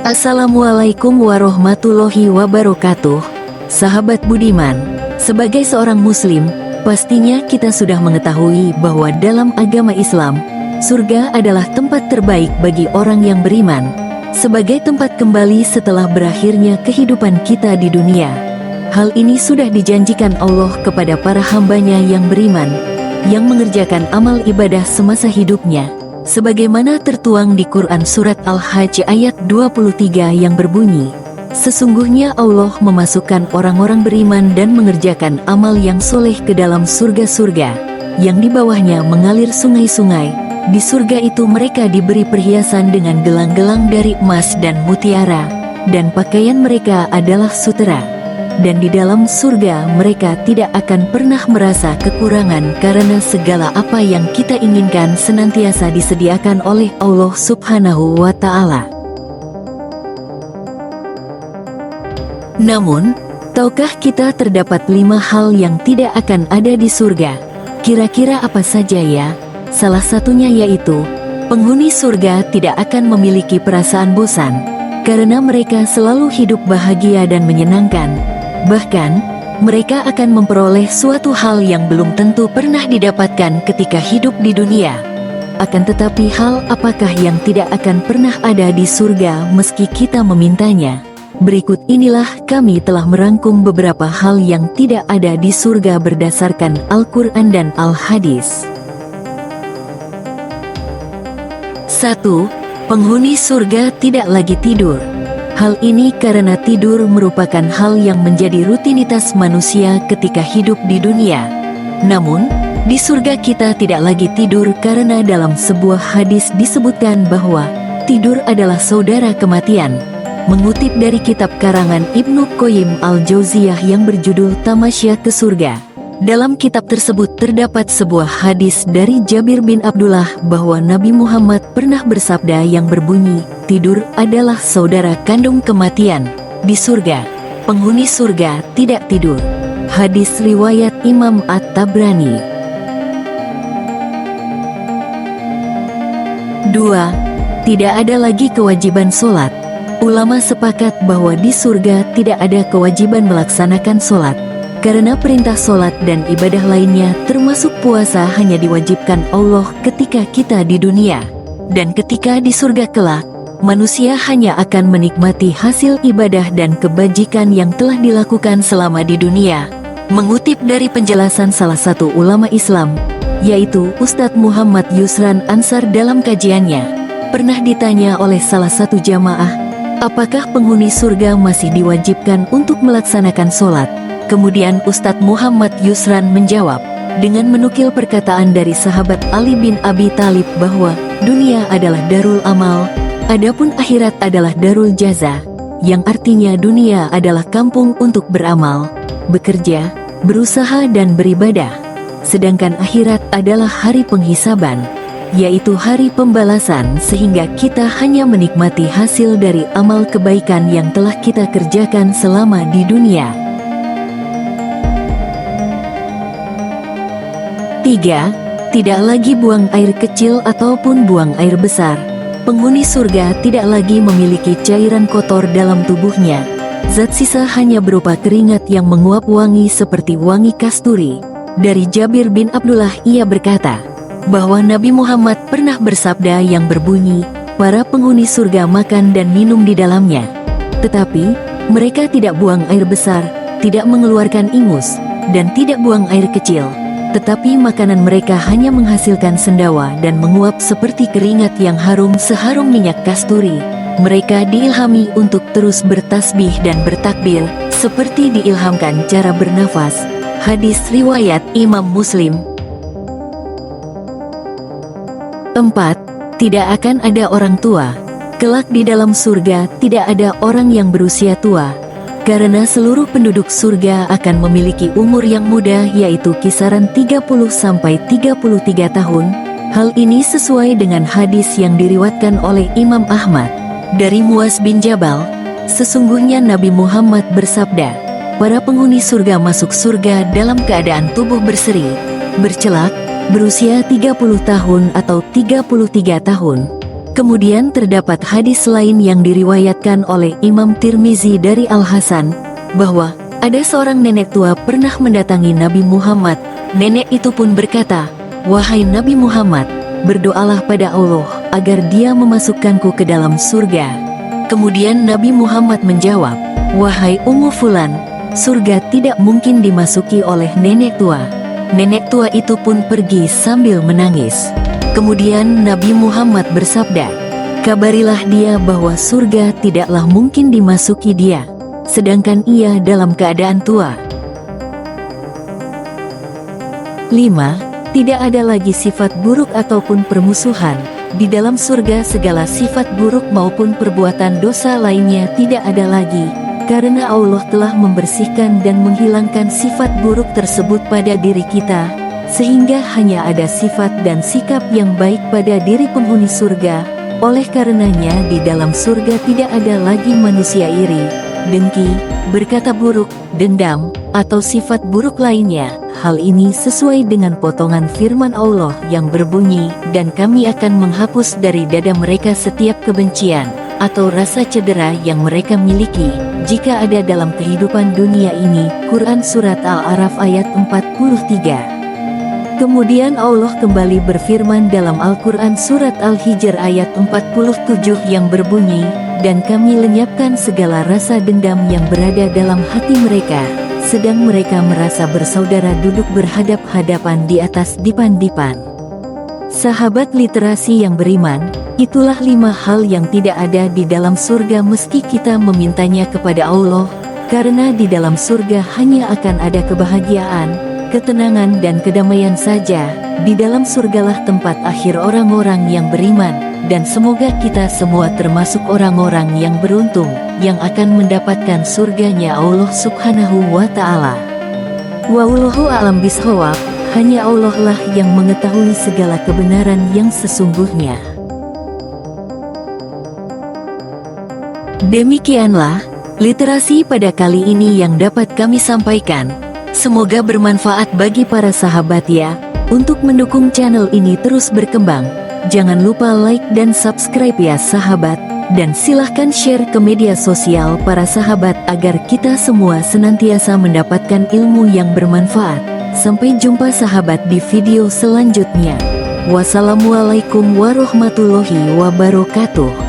Assalamualaikum warahmatullahi wabarakatuh. Sahabat budiman, sebagai seorang muslim, pastinya kita sudah mengetahui bahwa dalam agama Islam, surga adalah tempat terbaik bagi orang yang beriman, sebagai tempat kembali setelah berakhirnya kehidupan kita di dunia. Hal ini sudah dijanjikan Allah kepada para hambanya yang beriman, yang mengerjakan amal ibadah semasa hidupnya, sebagaimana tertuang di Quran Surat Al-Hajj ayat 23 yang berbunyi, "Sesungguhnya Allah memasukkan orang-orang beriman dan mengerjakan amal yang soleh ke dalam surga-surga, yang di bawahnya mengalir sungai-sungai. Di surga itu mereka diberi perhiasan dengan gelang-gelang dari emas dan mutiara, dan pakaian mereka adalah sutera. Dan di dalam surga mereka tidak akan pernah merasa kekurangan karena segala apa yang kita inginkan senantiasa disediakan oleh Allah Subhanahu wa Ta'ala." Namun, tahukah kita terdapat 5 hal yang tidak akan ada di surga? Kira-kira apa saja ya? Salah satunya yaitu, penghuni surga tidak akan memiliki perasaan bosan, karena mereka selalu hidup bahagia dan menyenangkan. Bahkan, mereka akan memperoleh suatu hal yang belum tentu pernah didapatkan ketika hidup di dunia. Akan tetapi hal apakah yang tidak akan pernah ada di surga meski kita memintanya? Berikut inilah kami telah merangkum beberapa hal yang tidak ada di surga berdasarkan Al-Quran dan Al-Hadis. 1. Penghuni surga tidak lagi tidur. Hal ini karena tidur merupakan hal yang menjadi rutinitas manusia ketika hidup di dunia. Namun, di surga kita tidak lagi tidur karena dalam sebuah hadis disebutkan bahwa tidur adalah saudara kematian. Mengutip dari kitab karangan Ibnu Qayyim Al-Jauziyah yang berjudul Tamasya ke Surga. Dalam kitab tersebut terdapat sebuah hadis dari Jabir bin Abdullah bahwa Nabi Muhammad pernah bersabda yang berbunyi, "Tidur adalah saudara kandung kematian. Di surga, penghuni surga tidak tidur." Hadis riwayat Imam At-Tabrani. 2. Tidak ada lagi kewajiban sholat. Ulama sepakat bahwa di surga tidak ada kewajiban melaksanakan sholat, karena perintah sholat dan ibadah lainnya termasuk puasa hanya diwajibkan Allah ketika kita di dunia. Dan ketika di surga kelak, manusia hanya akan menikmati hasil ibadah dan kebajikan yang telah dilakukan selama di dunia. Mengutip dari penjelasan salah satu ulama Islam, yaitu Ustadz Muhammad Yusran Ansar dalam kajiannya, pernah ditanya oleh salah satu jamaah, apakah penghuni surga masih diwajibkan untuk melaksanakan sholat? Kemudian Ustadz Muhammad Yusran menjawab, dengan menukil perkataan dari sahabat Ali bin Abi Thalib bahwa dunia adalah darul amal, adapun akhirat adalah darul jaza, yang artinya dunia adalah kampung untuk beramal, bekerja, berusaha dan beribadah. Sedangkan akhirat adalah hari penghisaban, yaitu hari pembalasan, sehingga kita hanya menikmati hasil dari amal kebaikan yang telah kita kerjakan selama di dunia. 3. Tidak lagi buang air kecil ataupun buang air besar. Penghuni surga tidak lagi memiliki cairan kotor dalam tubuhnya. Zat sisa hanya berupa keringat yang menguap wangi seperti wangi kasturi. Dari Jabir bin Abdullah ia berkata, bahwa Nabi Muhammad pernah bersabda yang berbunyi, para penghuni surga makan dan minum di dalamnya. Tetapi, mereka tidak buang air besar, tidak mengeluarkan ingus, dan tidak buang air kecil. Tetapi makanan mereka hanya menghasilkan sendawa dan menguap seperti keringat yang harum seharum minyak kasturi. Mereka diilhami untuk terus bertasbih dan bertakbir, seperti diilhamkan cara bernafas. Hadis riwayat Imam Muslim. 4. Tidak akan ada orang tua. Kelak di dalam surga tidak ada orang yang berusia tua, karena seluruh penduduk surga akan memiliki umur yang muda, yaitu kisaran 30-33 tahun. Hal ini sesuai dengan hadis yang diriwayatkan oleh Imam Ahmad dari Muaz bin Jabal. Sesungguhnya Nabi Muhammad bersabda, para penghuni surga masuk surga dalam keadaan tubuh berseri, bercelak, berusia 30 tahun atau 33 tahun. Kemudian terdapat hadis lain yang diriwayatkan oleh Imam Tirmizi dari Al-Hasan, bahwa ada seorang nenek tua pernah mendatangi Nabi Muhammad. Nenek itu pun berkata, "Wahai Nabi Muhammad, berdoalah pada Allah agar Dia memasukkanku ke dalam surga." Kemudian Nabi Muhammad menjawab, "Wahai Ummu Fulan, surga tidak mungkin dimasuki oleh nenek tua." Nenek tua itu pun pergi sambil menangis. Kemudian Nabi Muhammad bersabda, "Kabarilah dia bahwa surga tidaklah mungkin dimasuki dia, sedangkan ia dalam keadaan tua." 5. Tidak ada lagi sifat buruk ataupun permusuhan. Di dalam surga segala sifat buruk maupun perbuatan dosa lainnya tidak ada lagi, karena Allah telah membersihkan dan menghilangkan sifat buruk tersebut pada diri kita, sehingga hanya ada sifat dan sikap yang baik pada diri penghuni surga. Oleh karenanya di dalam surga tidak ada lagi manusia iri, dengki, berkata buruk, dendam, atau sifat buruk lainnya. Hal ini sesuai dengan potongan firman Allah yang berbunyi, "Dan kami akan menghapus dari dada mereka setiap kebencian atau rasa cedera yang mereka miliki jika ada dalam kehidupan dunia ini." Quran Surat Al-A'raf ayat 43. Kemudian Allah kembali berfirman dalam Al-Quran Surat Al-Hijr ayat 47 yang berbunyi, "Dan kami lenyapkan segala rasa dendam yang berada dalam hati mereka, sedang mereka merasa bersaudara duduk berhadap-hadapan di atas dipan-dipan." Sahabat literasi yang beriman, itulah 5 hal yang tidak ada di dalam surga meski kita memintanya kepada Allah, karena di dalam surga hanya akan ada kebahagiaan, ketenangan dan kedamaian saja. Di dalam surgalah tempat akhir orang-orang yang beriman, dan semoga kita semua termasuk orang-orang yang beruntung, yang akan mendapatkan surganya Allah Subhanahu wa Ta'ala. Wallahu a'lam bishawab. Hanya Allah lah yang mengetahui segala kebenaran yang sesungguhnya. Demikianlah literasi pada kali ini yang dapat kami sampaikan. Semoga bermanfaat bagi para sahabat ya. Untuk mendukung channel ini terus berkembang, jangan lupa like dan subscribe ya sahabat. Dan silahkan share ke media sosial para sahabat agar kita semua senantiasa mendapatkan ilmu yang bermanfaat. Sampai jumpa sahabat di video selanjutnya. Wassalamualaikum warahmatullahi wabarakatuh.